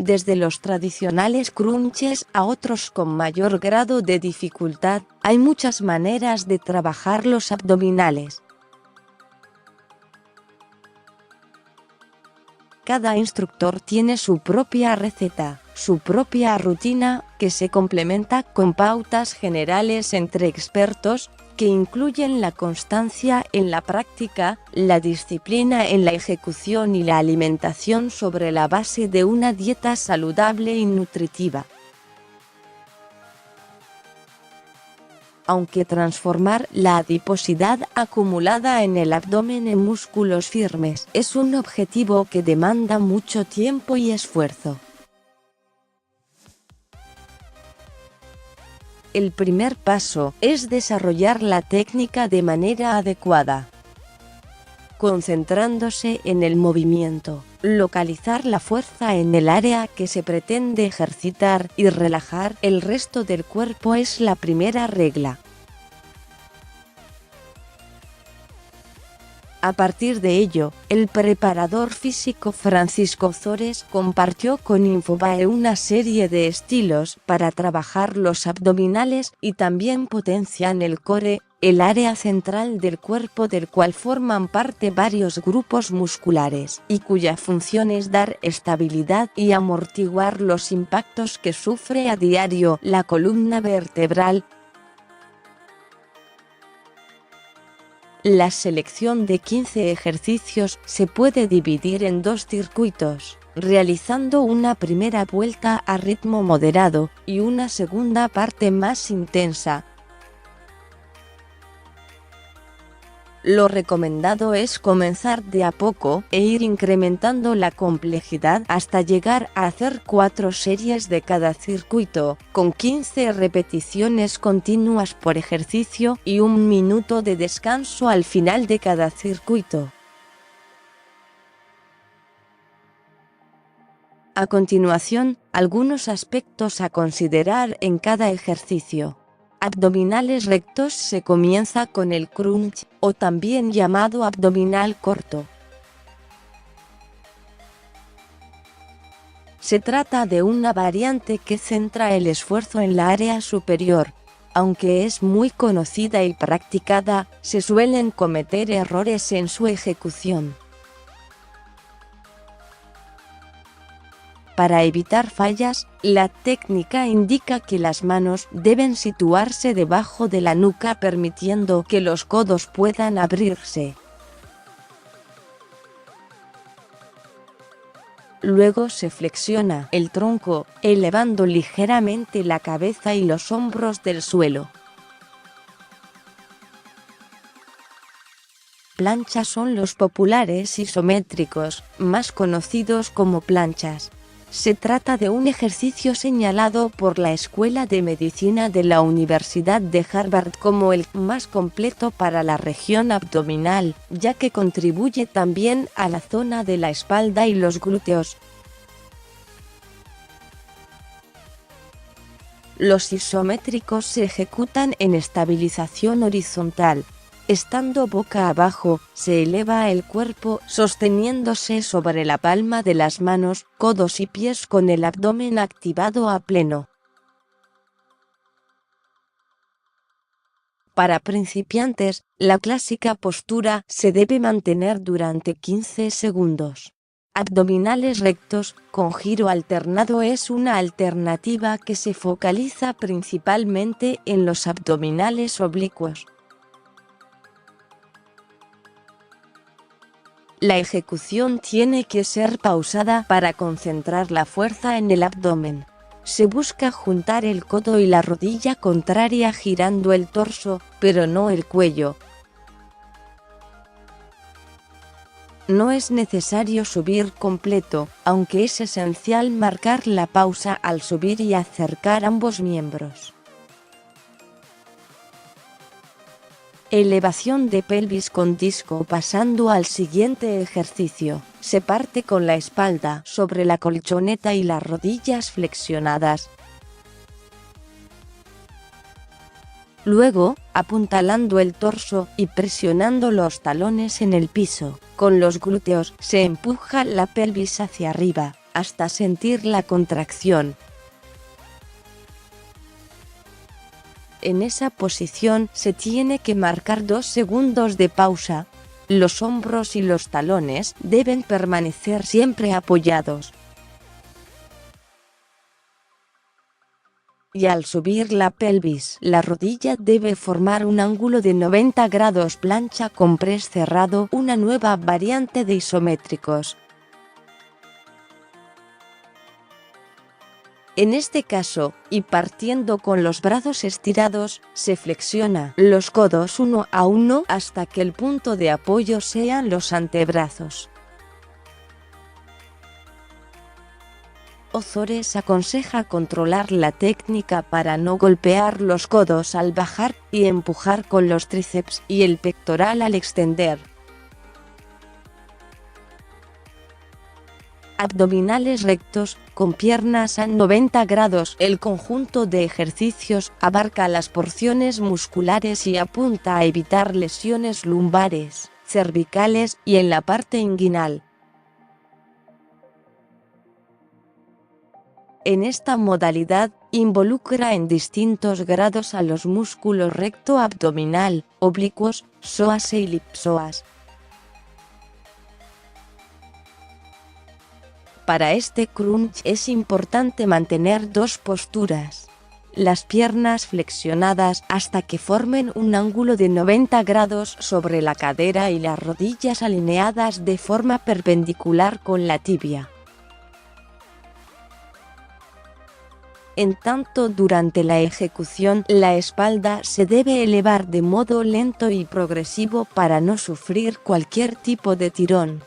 Desde los tradicionales crunches a otros con mayor grado de dificultad, hay muchas maneras de trabajar los abdominales. Cada instructor tiene su propia receta, su propia rutina, que se complementa con pautas generales entre expertos, que incluyen la constancia en la práctica, la disciplina en la ejecución y la alimentación sobre la base de una dieta saludable y nutritiva. Aunque transformar la adiposidad acumulada en el abdomen en músculos firmes es un objetivo que demanda mucho tiempo y esfuerzo. El primer paso es desarrollar la técnica de manera adecuada, concentrándose en el movimiento, localizar la fuerza en el área que se pretende ejercitar y relajar el resto del cuerpo es la primera regla. A partir de ello, el preparador físico Francisco Zores compartió con Infobae una serie de estilos para trabajar los abdominales y también potencian el core, el área central del cuerpo del cual forman parte varios grupos musculares y cuya función es dar estabilidad y amortiguar los impactos que sufre a diario la columna vertebral. La selección de 15 ejercicios se puede dividir en 2 circuitos, realizando una primera vuelta a ritmo moderado y una segunda parte más intensa. Lo recomendado es comenzar de a poco e ir incrementando la complejidad hasta llegar a hacer 4 series de cada circuito, con 15 repeticiones continuas por ejercicio y 1 minuto de descanso al final de cada circuito. A continuación, algunos aspectos a considerar en cada ejercicio. Abdominales rectos se comienza con el crunch, o también llamado abdominal corto. Se trata de una variante que centra el esfuerzo en la área superior. Aunque es muy conocida y practicada, se suelen cometer errores en su ejecución. Para evitar fallas, la técnica indica que las manos deben situarse debajo de la nuca permitiendo que los codos puedan abrirse. Luego se flexiona el tronco, elevando ligeramente la cabeza y los hombros del suelo. Planchas son los populares isométricos, más conocidos como planchas. Se trata de un ejercicio señalado por la Escuela de Medicina de la Universidad de Harvard como el más completo para la región abdominal, ya que contribuye también a la zona de la espalda y los glúteos. Los isométricos se ejecutan en estabilización horizontal. Estando boca abajo, se eleva el cuerpo sosteniéndose sobre la palma de las manos, codos y pies con el abdomen activado a pleno. Para principiantes, la clásica postura se debe mantener durante 15 segundos. Abdominales rectos, con giro alternado es una alternativa que se focaliza principalmente en los abdominales oblicuos. La ejecución tiene que ser pausada para concentrar la fuerza en el abdomen. Se busca juntar el codo y la rodilla contraria girando el torso, pero no el cuello. No es necesario subir completo, aunque es esencial marcar la pausa al subir y acercar ambos miembros. Elevación de pelvis con disco. Pasando al siguiente ejercicio, se parte con la espalda sobre la colchoneta y las rodillas flexionadas. Luego, apuntalando el torso y presionando los talones en el piso, con los glúteos se empuja la pelvis hacia arriba. hasta sentir la contracción. En esa posición se tiene que marcar 2 segundos de pausa. Los hombros y los talones deben permanecer siempre apoyados. Y al subir la pelvis, la rodilla debe formar un ángulo de 90 grados plancha con press cerrado, una nueva variante de isométricos. En este caso, y partiendo con los brazos estirados, se flexiona los codos uno a uno hasta que el punto de apoyo sean los antebrazos. Ozores aconseja controlar la técnica para no golpear los codos al bajar y empujar con los tríceps y el pectoral al extender. Abdominales rectos, con piernas a 90 grados. El conjunto de ejercicios abarca las porciones musculares y apunta a evitar lesiones lumbares, cervicales y en la parte inguinal. En esta modalidad, involucra en distintos grados a los músculos recto abdominal, oblicuos, psoas e ilipsoas. Para este crunch es importante mantener 2 posturas. Las piernas flexionadas hasta que formen un ángulo de 90 grados sobre la cadera y las rodillas alineadas de forma perpendicular con la tibia. En tanto, durante la ejecución, la espalda se debe elevar de modo lento y progresivo para no sufrir cualquier tipo de tirón.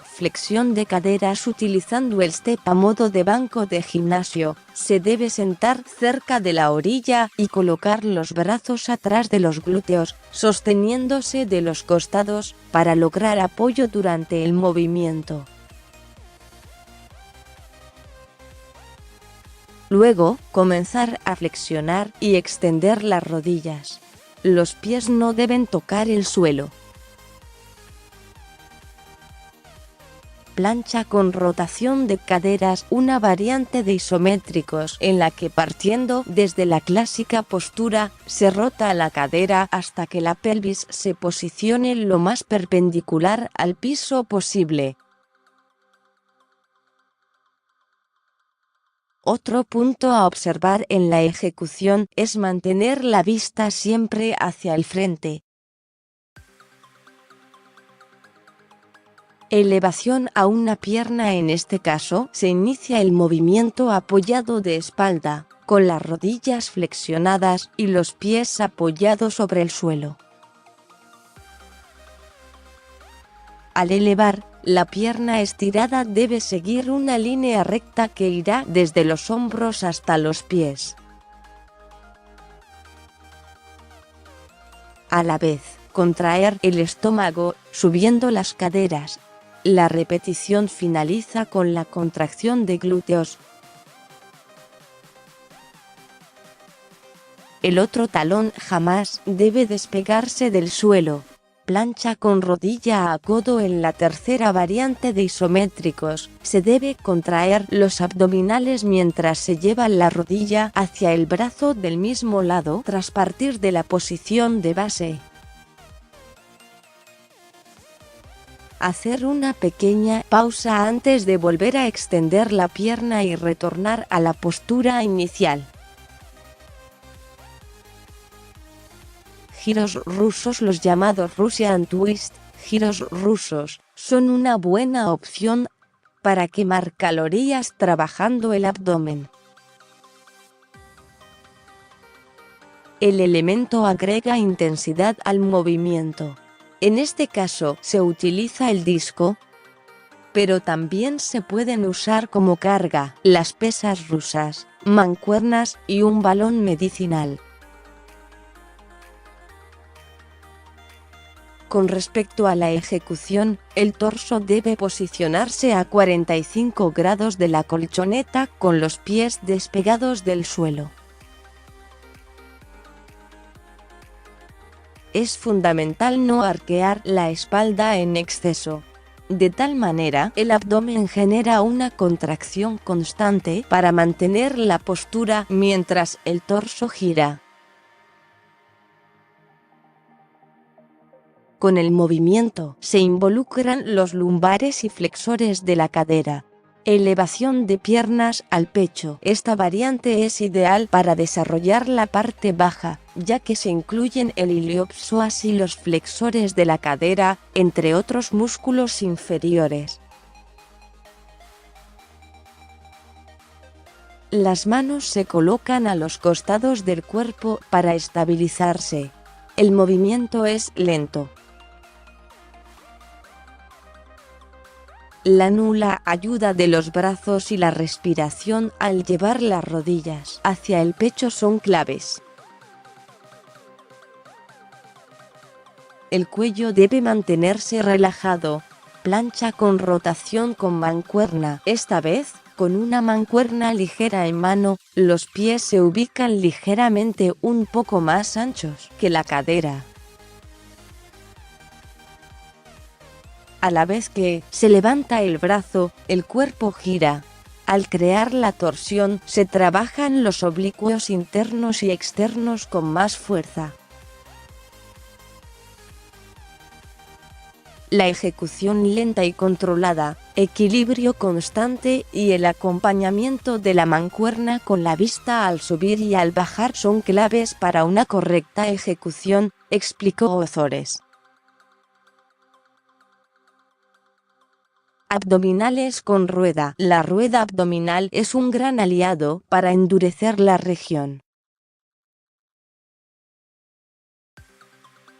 Flexión de caderas utilizando el step a modo de banco de gimnasio. Se debe sentar cerca de la orilla y colocar los brazos atrás de los glúteos, sosteniéndose de los costados, para lograr apoyo durante el movimiento. Luego, comenzar a flexionar y extender las rodillas. Los pies no deben tocar el suelo. Plancha con rotación de caderas, una variante de isométricos en la que, partiendo desde la clásica postura, se rota la cadera hasta que la pelvis se posicione lo más perpendicular al piso posible. Otro punto a observar en la ejecución es mantener la vista siempre hacia el frente. Elevación a una pierna. En este caso, se inicia el movimiento apoyado de espalda, con las rodillas flexionadas y los pies apoyados sobre el suelo. Al elevar, la pierna estirada debe seguir una línea recta que irá desde los hombros hasta los pies. A la vez, contraer el estómago, subiendo las caderas. La repetición finaliza con la contracción de glúteos. El otro talón jamás debe despegarse del suelo. Plancha con rodilla a codo. En la tercera variante de isométricos, se debe contraer los abdominales mientras se lleva la rodilla hacia el brazo del mismo lado tras partir de la posición de base. Hacer una pequeña pausa antes de volver a extender la pierna y retornar a la postura inicial. Giros rusos. Los llamados Russian Twist, giros rusos, son una buena opción para quemar calorías trabajando el abdomen. El elemento agrega intensidad al movimiento. En este caso, se utiliza el disco, pero también se pueden usar como carga las pesas rusas, mancuernas y un balón medicinal. Con respecto a la ejecución, el torso debe posicionarse a 45 grados de la colchoneta con los pies despegados del suelo. Es fundamental no arquear la espalda en exceso. De tal manera, el abdomen genera una contracción constante para mantener la postura mientras el torso gira. Con el movimiento se involucran los lumbares y flexores de la cadera. Elevación de piernas al pecho. Esta variante es ideal para desarrollar la parte baja, ya que se incluyen el iliopsoas y los flexores de la cadera, entre otros músculos inferiores. Las manos se colocan a los costados del cuerpo para estabilizarse. El movimiento es lento. La nula ayuda de los brazos y la respiración al llevar las rodillas hacia el pecho son claves. El cuello debe mantenerse relajado. Plancha con rotación con mancuerna. Esta vez, con una mancuerna ligera en mano, los pies se ubican ligeramente un poco más anchos que la cadera. A la vez que se levanta el brazo, el cuerpo gira. Al crear la torsión, se trabajan los oblicuos internos y externos con más fuerza. La ejecución lenta y controlada, equilibrio constante y el acompañamiento de la mancuerna con la vista al subir y al bajar son claves para una correcta ejecución, explicó Ozores. Abdominales con rueda. La rueda abdominal es un gran aliado para endurecer la región.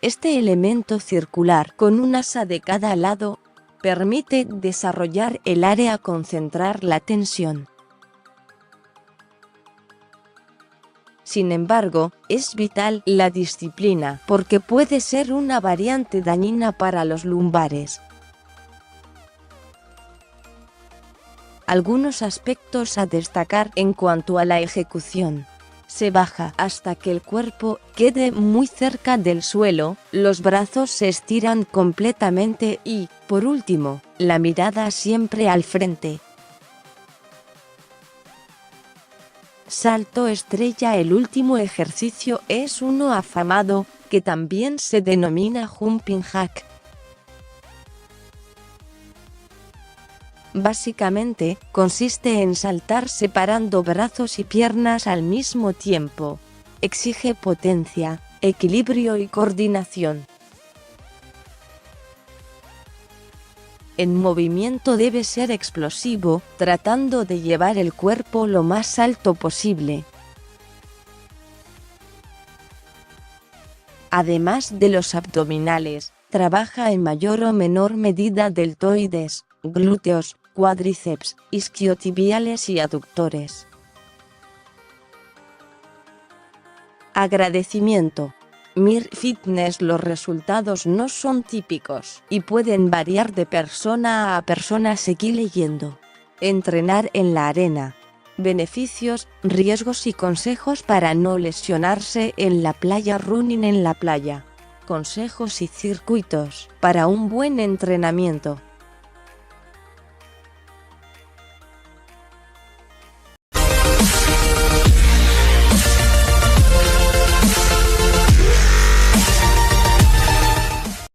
Este elemento circular, con un asa de cada lado, permite desarrollar el área, concentrar la tensión. Sin embargo, es vital la disciplina, porque puede ser una variante dañina para los lumbares. Algunos aspectos a destacar en cuanto a la ejecución. Se baja hasta que el cuerpo quede muy cerca del suelo, los brazos se estiran completamente y, por último, la mirada siempre al frente. Salto estrella. El último ejercicio es uno afamado, que también se denomina jumping jack. Básicamente, consiste en saltar separando brazos y piernas al mismo tiempo. Exige potencia, equilibrio y coordinación. El movimiento debe ser explosivo, tratando de llevar el cuerpo lo más alto posible. Además de los abdominales, trabaja en mayor o menor medida deltoides, glúteos, cuádriceps, isquiotibiales y aductores. Agradecimiento. Mir Fitness. Los resultados no son típicos y pueden variar de persona a persona. Seguí leyendo. Entrenar en la arena. Beneficios, riesgos y consejos para no lesionarse en la playa. Running en la playa. Consejos y circuitos para un buen entrenamiento.